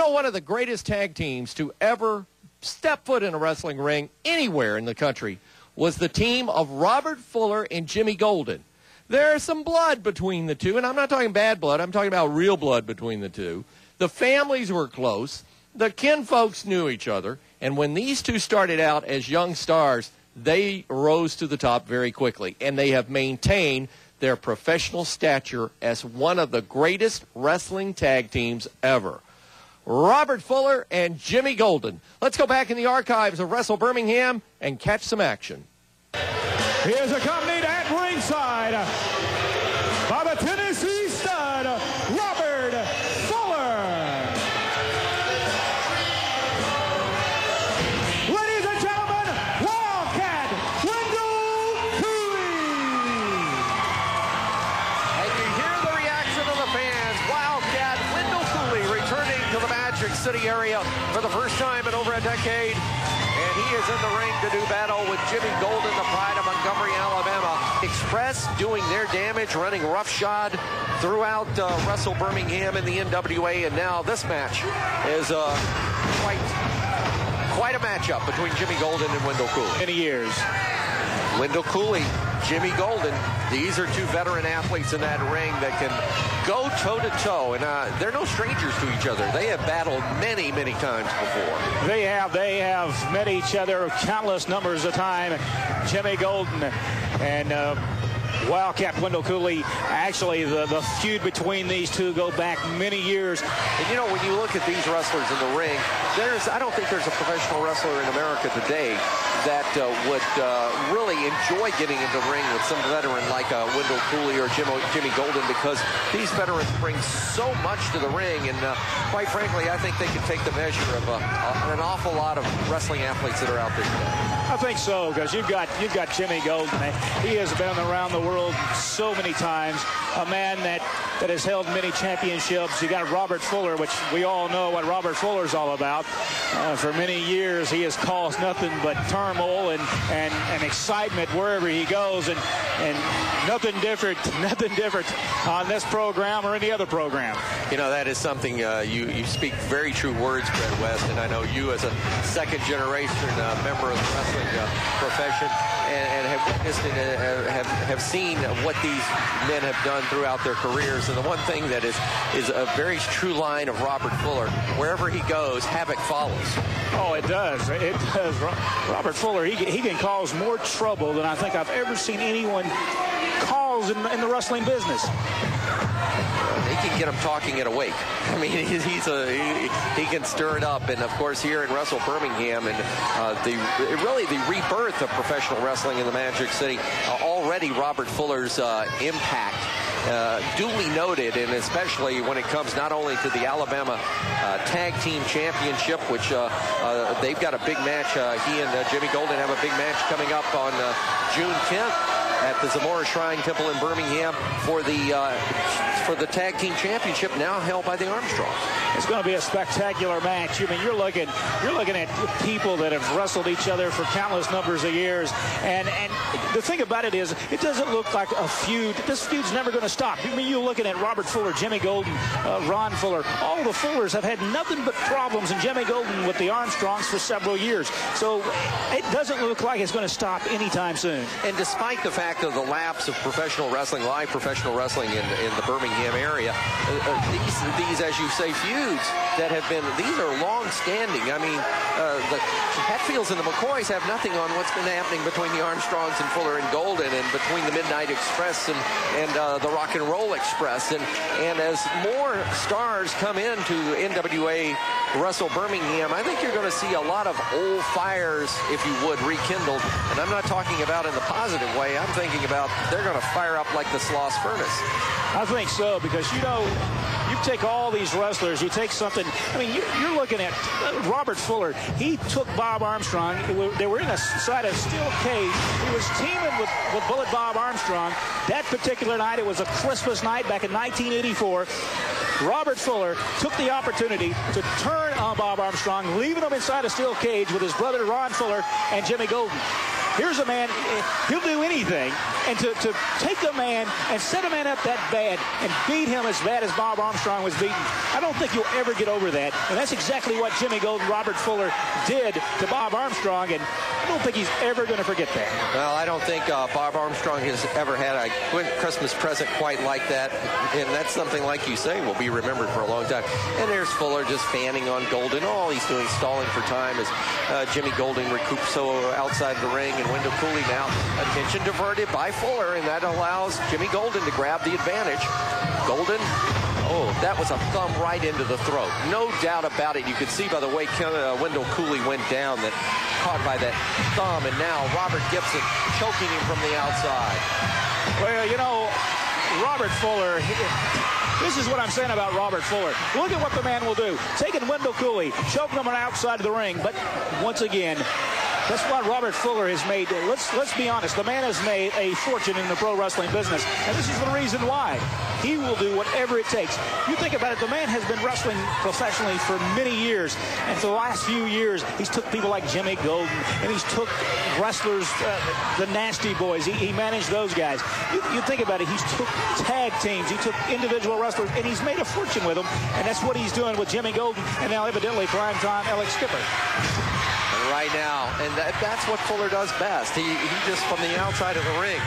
One of the greatest tag teams to ever step foot in a wrestling ring anywhere in the country was the team of Robert Fuller and Jimmy Golden. There's some blood between the two, and I'm not talking bad blood. I'm talking about real blood between the two. The families were close. The kinfolks knew each other. And when these two started out as young stars, they rose to the top very quickly. And they have maintained their professional stature as one of the greatest wrestling tag teams ever. Robert Fuller and Jimmy Golden. Let's go back in the archives of Wrestle Birmingham and catch some action. He is accompanied at ringside by the Tennessee stud, Robert Fuller. Ladies and gentlemen, Wildcat, Wendell Cooley. And you hear the reaction of the fans. Wildcat, Wendell Cooley returning to the Magic City area for the first time in over a decade. And he is in the ring to do battle with Jimmy Golden, the pride of Montgomery, Alabama. Express doing their damage, running roughshod throughout Wrestle Birmingham in the NWA. And now this match is quite a matchup between Jimmy Golden and Wendell Cooley. Many years. Wendell Cooley, Jimmy Golden, these are two veteran athletes in that ring that can go toe-to-toe, and they're no strangers to each other. They have battled many, many times before. They have met each other countless numbers of times. Jimmy Golden and Wildcat Wendell Cooley. Actually, the feud between these two go back many years. And you know, when you look at these wrestlers in the ring, I don't think there's a professional wrestler in America today that would really enjoy getting into the ring with some veteran like Wendell Cooley or Jimmy Golden, because these veterans bring so much to the ring, and quite frankly, I think they can take the measure of an awful lot of wrestling athletes that are out there today. I think so, because you've got Jimmy Golden. He has been around the world so many times, a man that has held many championships. You got Robert Fuller, which we all know what Robert Fuller's all about. For many years, he has caused nothing but turmoil and excitement wherever he goes, and nothing different on this program or any other program. You know, that is something you speak very true words, Fred West, and I know you as a second-generation member of the wrestling profession and have witnessed and have seen what these men have done throughout their careers. And the one thing that is a very true line of Robert Fuller: wherever he goes, havoc follows. Oh, it does. It does. Robert Fuller, he can cause more trouble than I think I've ever seen anyone cause in the wrestling business. They can get him talking at a wake. I mean, he can stir it up. And, of course, here in Wrestle Birmingham, and really the rebirth of professional wrestling in the Magic City, already Robert Fuller's impact duly noted, and especially when it comes not only to the Alabama Tag Team Championship, which they've got a big match. He and Jimmy Golden have a big match coming up on June 10th. At the Zamora Shrine Temple in Birmingham for the Tag Team Championship, now held by the Armstrongs. It's going to be a spectacular match. I mean, you're looking at people that have wrestled each other for countless numbers of years, and the thing about it is, it doesn't look like a feud. This feud's never going to stop. I mean, you're looking at Robert Fuller, Jimmy Golden, Ron Fuller. All the Fullers have had nothing but problems, and Jimmy Golden with the Armstrongs for several years. So it doesn't look like it's going to stop anytime soon. And despite the fact of the lapse of professional wrestling, live professional wrestling in the Birmingham area, these, as you say, feuds that have been, these are long-standing. I mean, the Hatfields and the McCoys have nothing on what's been happening between the Armstrongs and Fuller and Golden, and between the Midnight Express and the Rock and Roll Express. And as more stars come into NWA Wrestle Birmingham, I think you're going to see a lot of old fires, if you would, rekindled. And I'm not talking about in the positive way. I'm thinking about they're going to fire up like the Sloss furnace. I think so, because, you know, you take all these wrestlers, you take something. I mean, you're looking at Robert Fuller. He took Bob Armstrong. They were inside a steel cage. He was teaming with Bullet Bob Armstrong. That particular night, it was a Christmas night back in 1984. Robert Fuller took the opportunity to turn on Bob Armstrong, leaving him inside a steel cage with his brother Ron Fuller and Jimmy Golden. Here's a man, he'll do anything. And to take a man and set a man up that bad and beat him as bad as Bob Armstrong was beaten, I don't think you'll ever get over that. And that's exactly what Jimmy Golden, Robert Fuller did to Bob Armstrong, and I don't think he's ever going to forget that. Well, I don't think Bob Armstrong has ever had a Christmas present quite like that, and that's something, like you say, will be remembered for a long time. And there's Fuller just fanning on Golden. All he's doing is stalling for time as Jimmy Golden recoups so outside the ring, and Wendell Cooley now attention diverted by Fuller, and that allows Jimmy Golden to grab the advantage. Golden, oh, that was a thumb right into the throat. No doubt about it. You could see by the way Wendell Cooley went down that caught by that thumb, and now Robert Gibson choking him from the outside. Well, you know, Robert Fuller, this is what I'm saying about Robert Fuller. Look at what the man will do. Taking Wendell Cooley, choking him on the outside of the ring, but once again, that's what Robert Fuller has made. Let's be honest. The man has made a fortune in the pro wrestling business, and this is the reason why. He will do whatever it takes. You think about it, the man has been wrestling professionally for many years, and for the last few years, he's took people like Jimmy Golden, and he's took wrestlers, the Nasty Boys. He managed those guys. You think about it, he's took tag teams, he took individual wrestlers, and he's made a fortune with them, and that's what he's doing with Jimmy Golden, and now evidently primetime Alex Skipper. Right now, and that's what Fuller does best. He just, from the outside of the ring,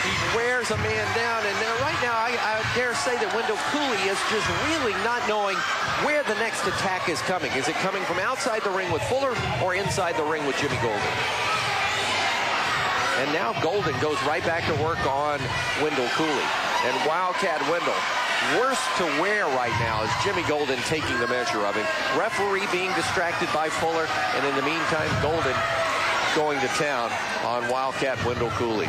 he wears a man down, and right now I dare say that Wendell Cooley is just really not knowing where the next attack is coming. Is it coming from outside the ring with Fuller or inside the ring with Jimmy Golden? And now Golden goes right back to work on Wendell Cooley, and Wildcat Wendell, worse to wear right now is Jimmy Golden taking the measure of him. Referee being distracted by Fuller, and in the meantime, Golden going to town on Wildcat Wendell Cooley.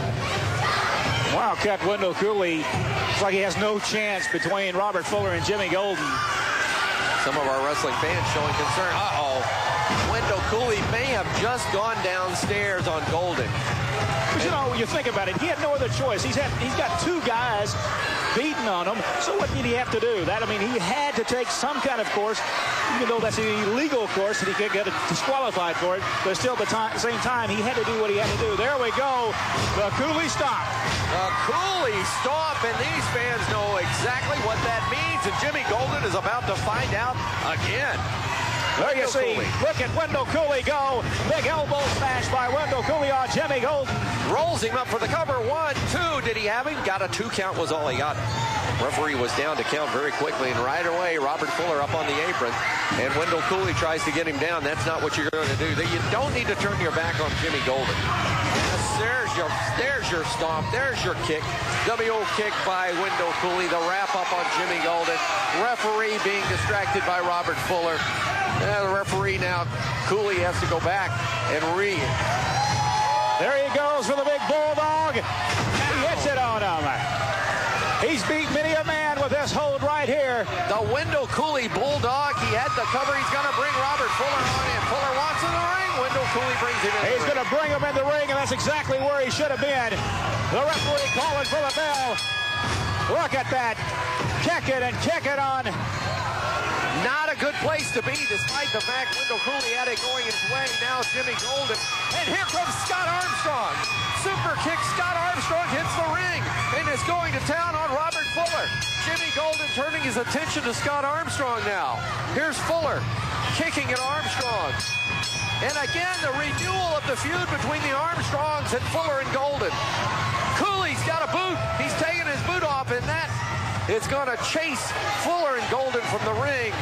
Wildcat Wendell Cooley, looks like he has no chance between Robert Fuller and Jimmy Golden. Some of our wrestling fans showing concern. Uh-oh. Wendell Cooley may have just gone downstairs on Golden. But you know, you think about it, he had no other choice. He's got two guys beating on him, so what did he have to do? That, I mean, he had to take some kind of course, even though that's an illegal course that he could get disqualified for it, but still at the same time, he had to do what he had to do. There we go, the Cooley stomp. The Cooley stomp, and these fans know exactly what that means, and Jimmy Golden is about to find out again. There you see, look at Wendell Cooley go. Big elbow smash by Wendell Cooley on Jimmy Golden. Rolls him up for the cover. 1, 2. Did he have him? Got a 2 count was all he got. Referee was down to count very quickly, and right away, Robert Fuller up on the apron, and Wendell Cooley tries to get him down. That's not what you're going to do. You don't need to turn your back on Jimmy Golden. There's your stomp. There's your kick. WO kick by Wendell Cooley. The wrap up on Jimmy Golden. Referee being distracted by Robert Fuller. The referee now, Cooley has to go back and read. There he goes for the big bulldog. He hits it on him. He's beat many a man with this hold right here. The Wendell Cooley bulldog. He had the cover. He's going to bring Robert Fuller on in. Fuller wants in the ring. Wendell Cooley brings him in. He's going to bring him in the ring, and that's exactly where he should have been. The referee calling for the bell. Look at that. Kick it and kick it on. Not a good place to be, despite the fact Wendell Cooley had it going his way. Now Jimmy Golden. And here comes Scott Armstrong. Super kick. Scott Armstrong hits the ring and is going to town on Robert Fuller. Jimmy Golden turning his attention to Scott Armstrong now. Here's Fuller kicking at Armstrong. And again, the renewal of the feud between the Armstrongs and Fuller and Golden. Cooley's got a boot. He's taking his boot off, and that is going to chase Fuller and Golden from the ring.